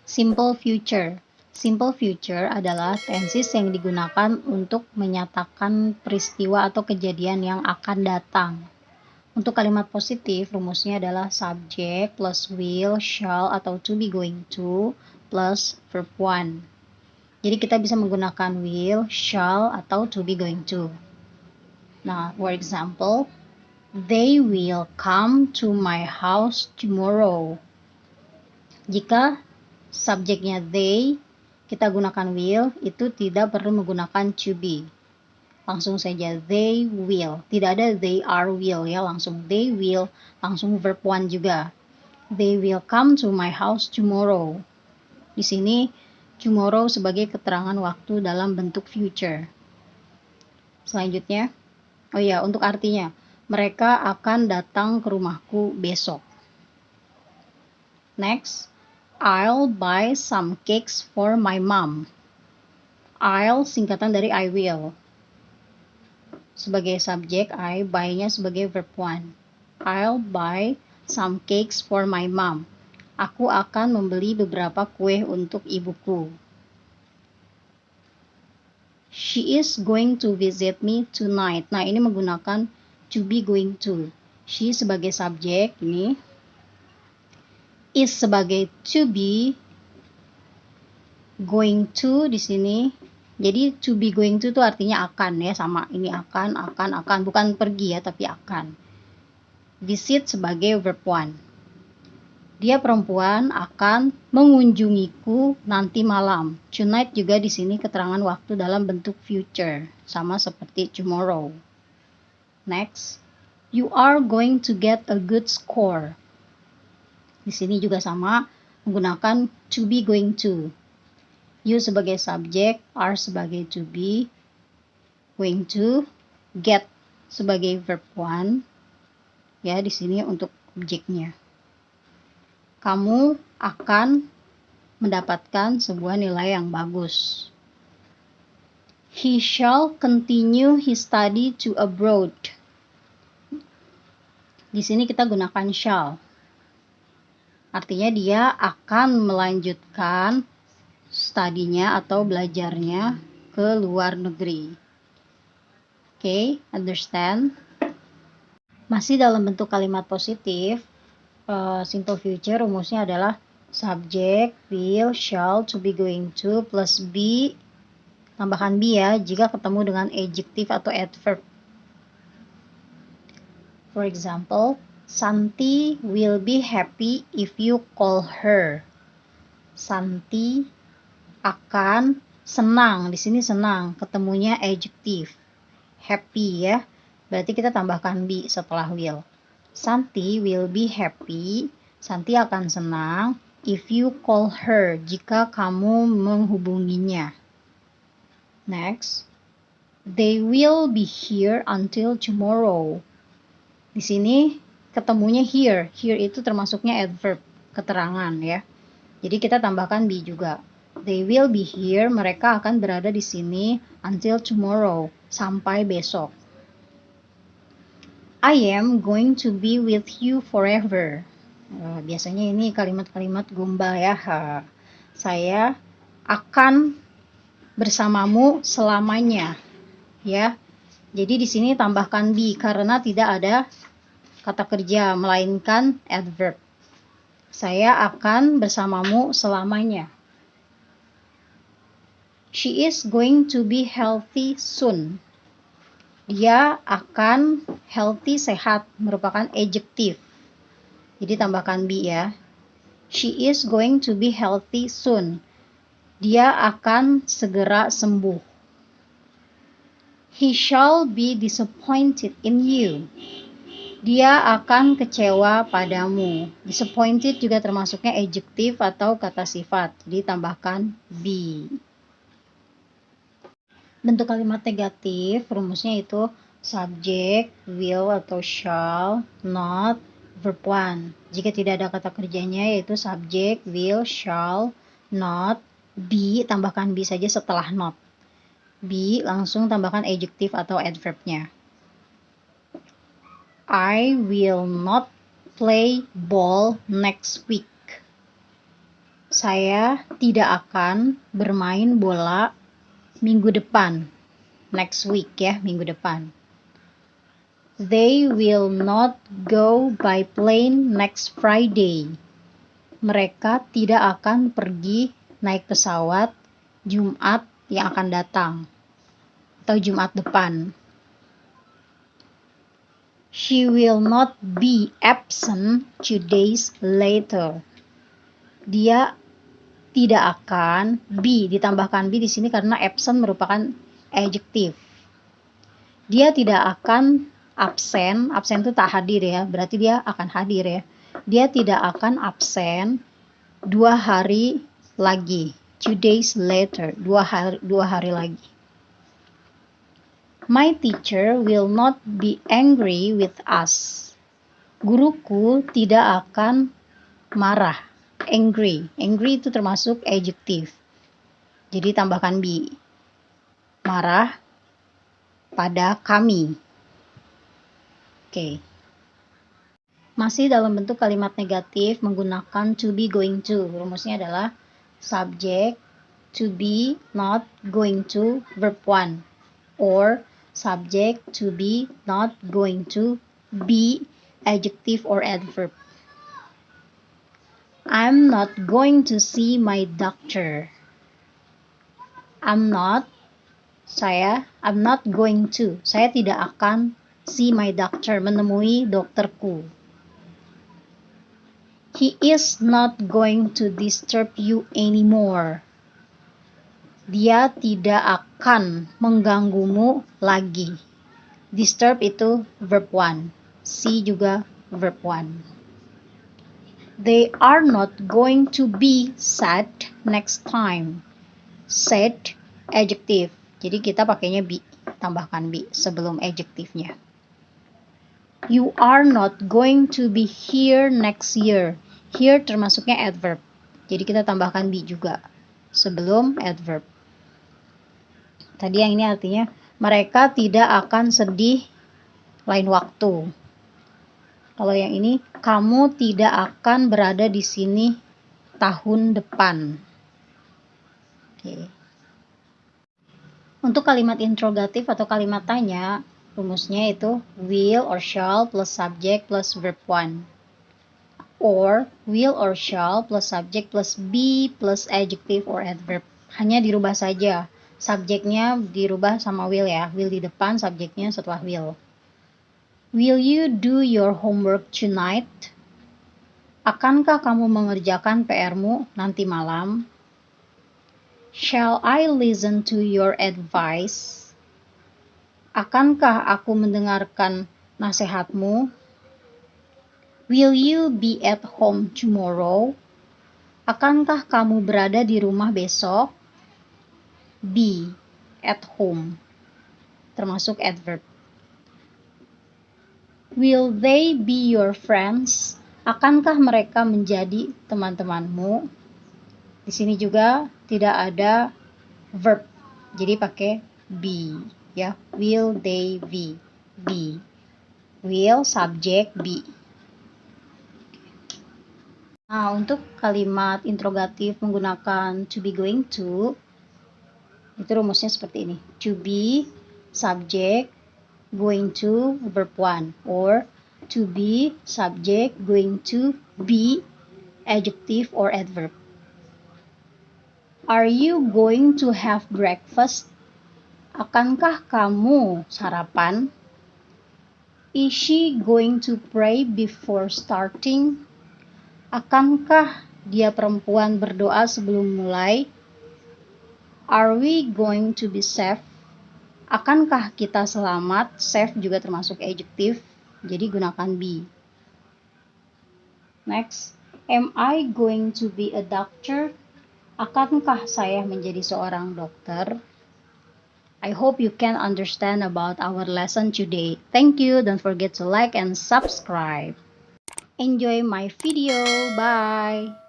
Simple future. Simple future adalah tenses yang digunakan untuk menyatakan peristiwa atau kejadian yang akan datang. Untuk kalimat positif, rumusnya adalah subject plus will, shall, atau to be going to plus verb one. Jadi kita bisa menggunakan will, shall, atau to be going to. Nah, for example, they will come to my house tomorrow. Jika subjeknya they, kita gunakan will, itu tidak perlu menggunakan to be. Langsung saja they will. Tidak ada they are will ya, langsung they will, langsung verb one juga. They will come to my house tomorrow. Di sini tomorrow sebagai keterangan waktu dalam bentuk future. Selanjutnya, oh ya, untuk artinya, mereka akan datang ke rumahku besok. Next, I'll buy some cakes for my mom. I'll singkatan dari I will. Sebagai subjek, I, buy-nya sebagai verb one. I'll buy some cakes for my mom. Aku akan membeli beberapa kue untuk ibuku. She is going to visit me tonight. Nah, ini menggunakan to be going to. She sebagai subjek, ini. Is sebagai to be. Going to di sini. Jadi to be going to itu artinya akan ya, sama ini akan, bukan pergi ya, tapi akan. Visit sebagai verb one. Dia perempuan akan mengunjungiku nanti malam. Tonight juga di sini keterangan waktu dalam bentuk future, sama seperti tomorrow. Next, you are going to get a good score. Di sini juga sama menggunakan to be going to. You sebagai subjek, are sebagai to be, going to, get sebagai verb one. Ya, di sini untuk objeknya. Kamu akan mendapatkan sebuah nilai yang bagus. He shall continue his study to abroad. Di sini kita gunakan shall. Artinya dia akan melanjutkan studinya atau belajarnya ke luar negeri. Oke, understand? Masih dalam bentuk kalimat positif. Simple future rumusnya adalah subject, will, shall, to be going to, plus be, tambahkan be ya, jika ketemu dengan adjective atau adverb. For example, Santi will be happy if you call her. Santi akan senang, di sini senang, ketemunya adjective. Happy ya, berarti kita tambahkan be setelah will. Santi will be happy, Santi akan senang, if you call her, jika kamu menghubunginya. Next, they will be here until tomorrow. Di sini ketemunya here, here itu termasuknya adverb, keterangan ya. Jadi kita tambahkan be juga. They will be here, mereka akan berada di sini until tomorrow, sampai besok. I am going to be with you forever. Biasanya ini kalimat-kalimat gombal ya. Saya akan bersamamu selamanya. Ya. Jadi di sini tambahkan be karena tidak ada kata kerja melainkan adverb. Saya akan bersamamu selamanya. She is going to be healthy soon. Dia akan healthy, sehat, merupakan adjective. Jadi tambahkan be ya. She is going to be healthy soon. Dia akan segera sembuh. He shall be disappointed in you. Dia akan kecewa padamu. Disappointed juga termasuknya adjective atau kata sifat. Jadi tambahkan be. Bentuk kalimat negatif, rumusnya itu subject, will atau shall, not, verb one. Jika tidak ada kata kerjanya yaitu subject, will, shall, not, be, tambahkan be saja setelah not. Be, langsung tambahkan adjective atau adverbnya. I will not play ball next week. Saya tidak akan bermain bola minggu depan. Next week ya, minggu depan. They will not go by plane next Friday. Mereka tidak akan pergi naik pesawat Jumat yang akan datang atau Jumat depan. She will not be absent 2 days later. Dia tidak akan, be ditambahkan be di sini karena absent merupakan adjective. Dia tidak akan absen itu tak hadir ya, berarti dia akan hadir ya. Dia tidak akan absen 2 hari lagi, 2 days later, 2 hari lagi. My teacher will not be angry with us. Guruku tidak akan marah. Angry itu termasuk adjective. Jadi tambahkan be. Marah pada kami. Oke. Masih dalam bentuk kalimat negatif menggunakan to be, going to. Rumusnya adalah subject to be, not going to, verb 1. Or subject to be, not going to, be, adjective or adverb. I'm not going to see my doctor. I'm not going to. Saya tidak akan see my doctor, menemui dokterku. He is not going to disturb you anymore. Dia tidak akan mengganggumu lagi. Disturb itu verb 1. See juga verb 1. They are not going to be sad next time. Sad, adjective. Jadi kita pakainya be, tambahkan be sebelum adjektifnya. You are not going to be here next year. Here termasuknya adverb. Jadi kita tambahkan be juga sebelum adverb. Tadi yang ini artinya mereka tidak akan sedih lain waktu. Kalau yang ini, kamu tidak akan berada di sini tahun depan. Oke. Untuk kalimat interrogatif atau kalimat tanya, rumusnya itu will or shall plus subject plus verb 1. Or will or shall plus subject plus be plus adjective or adverb. Hanya dirubah saja. Subjeknya dirubah sama will ya. Will di depan, subjeknya setelah will. Will you do your homework tonight? Akankah kamu mengerjakan PR-mu nanti malam? Shall I listen to your advice? Akankah aku mendengarkan nasihatmu? Will you be at home tomorrow? Akankah kamu berada di rumah besok? Be at home, termasuk adverb. Will they be your friends? Akankah mereka menjadi teman-temanmu? Di sini juga tidak ada verb, jadi pakai be ya. Will they be? Be. Will subject be. Nah, untuk kalimat interrogatif menggunakan to be, going to, itu rumusnya seperti ini. To be subject going to verb 1, or to be subject going to be adjective or adverb. Are you going to have breakfast? Akankah kamu sarapan? Is she going to pray before starting? Akankah dia perempuan berdoa sebelum mulai? Are we going to be safe? Akankah kita selamat? Safe juga termasuk adjective, jadi gunakan be. Next, am I going to be a doctor? Akankah saya menjadi seorang dokter? I hope you can understand about our lesson today. Thank you. Don't forget to like and subscribe. Enjoy my video. Bye.